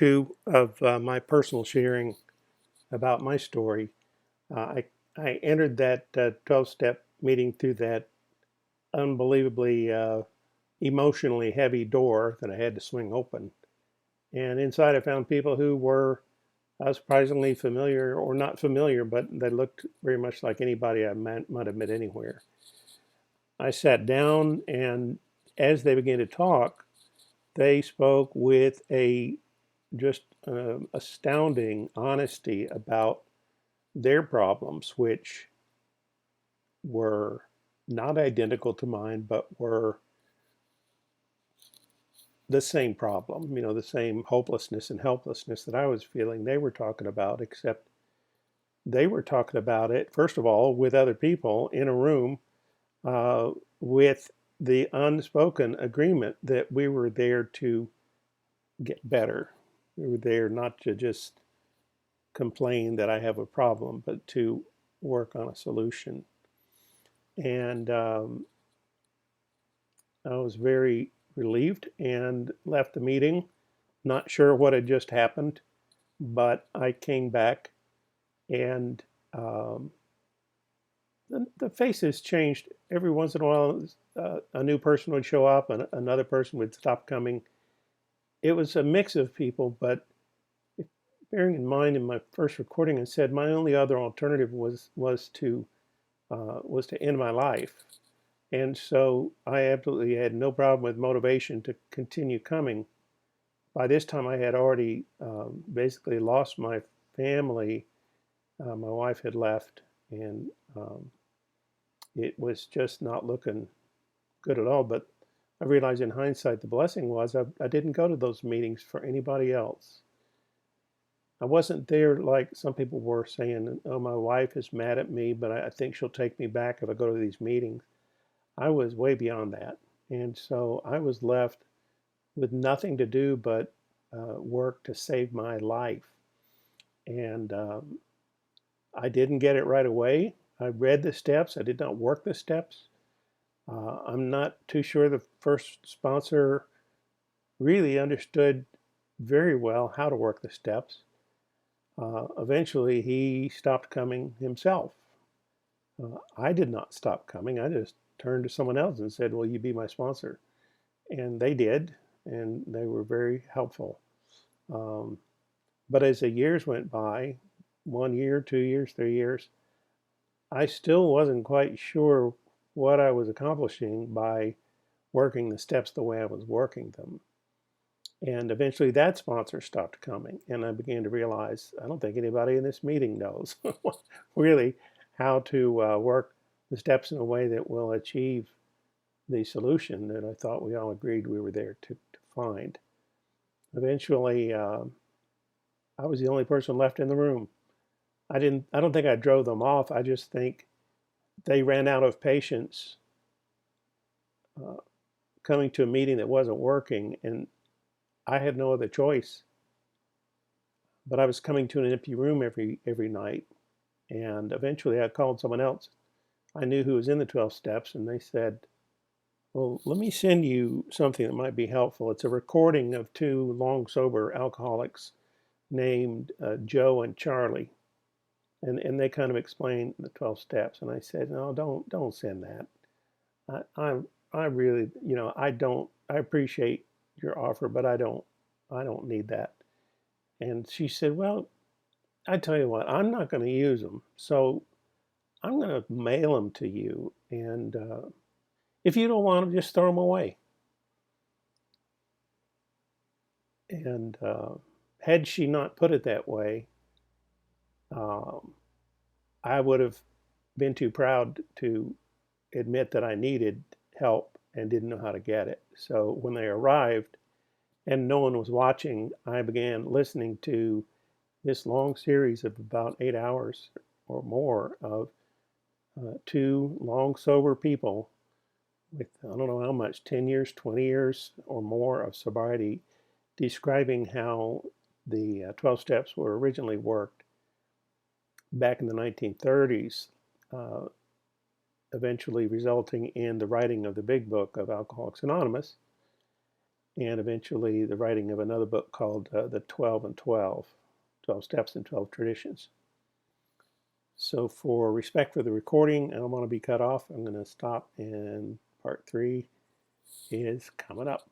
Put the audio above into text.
two of my personal sharing about my story. I entered that 12-step meeting through that unbelievably emotionally heavy door that I had to swing open. And inside, I found people who were surprisingly familiar, or not familiar, but they looked very much like anybody I might have met anywhere. I sat down, and as they began to talk, they spoke with a just astounding honesty about their problems, which were not identical to mine, but were the same problem, the same hopelessness and helplessness that I was feeling. They were talking about, except they were talking about it, first of all, with other people in a room uh, with the unspoken agreement that we were there to get better. We were there not to just complain that I have a problem, but to work on a solution. And I was very relieved and left the meeting, not sure what had just happened, but I came back and the faces changed. Every once in a while, a new person would show up and another person would stop coming. It was a mix of people, but bearing in mind in my first recording, I said my only other alternative was to end my life. And so I absolutely had no problem with motivation to continue coming. By this time, I had already basically lost my family. My wife had left, and it was just not looking good at all. But I realized in hindsight, the blessing was I didn't go to those meetings for anybody else. I wasn't there like some people were saying, oh, my wife is mad at me, but I think she'll take me back if I go to these meetings. I was way beyond that. And so I was left with nothing to do but work to save my life. And I didn't get it right away. I read the steps, I did not work the steps. I'm not too sure the first sponsor really understood very well how to work the steps. Eventually, he stopped coming himself. I did not stop coming. I just turned to someone else and said, will you be my sponsor? And they did, and they were very helpful. Um, but as the years went by, 1 year, 2 years, 3 years, I still wasn't quite sure what I was accomplishing by working the steps the way I was working them. And eventually that sponsor stopped coming, and I began to realize I don't think anybody in this meeting knows really how to work the steps in a way that will achieve the solution that I thought we all agreed we were there to find. Eventually, I was the only person left in the room. I don't think I drove them off. I just think they ran out of patience uh, coming to a meeting that wasn't working, and I had no other choice. But I was coming to an empty room every night, and eventually I called someone else. I knew who was in the 12 steps, and they said, well, let me send you something that might be helpful. It's a recording of two long sober alcoholics named Joe and Charlie. And they kind of explained the 12 steps. And I said, no, don't send that. I really, I appreciate your offer, but I don't need that. And she said, well, I tell you what, I'm not going to use them. So I'm going to mail them to you. And if you don't want them, just throw them away. And had she not put it that way, um, I would have been too proud to admit that I needed help and didn't know how to get it. So when they arrived and no one was watching, I began listening to this long series of about 8 hours or more of two long sober people with I don't know how much, 10 years, 20 years or more of sobriety, describing how the 12 steps were originally worked back in the 1930s, uh, eventually resulting in the writing of the big book of Alcoholics Anonymous. and eventually the writing of another book called The 12 and 12, 12 Steps and 12 Traditions. So for respect for the recording, I don't want to be cut off. I'm going to stop, and part 3 is coming up.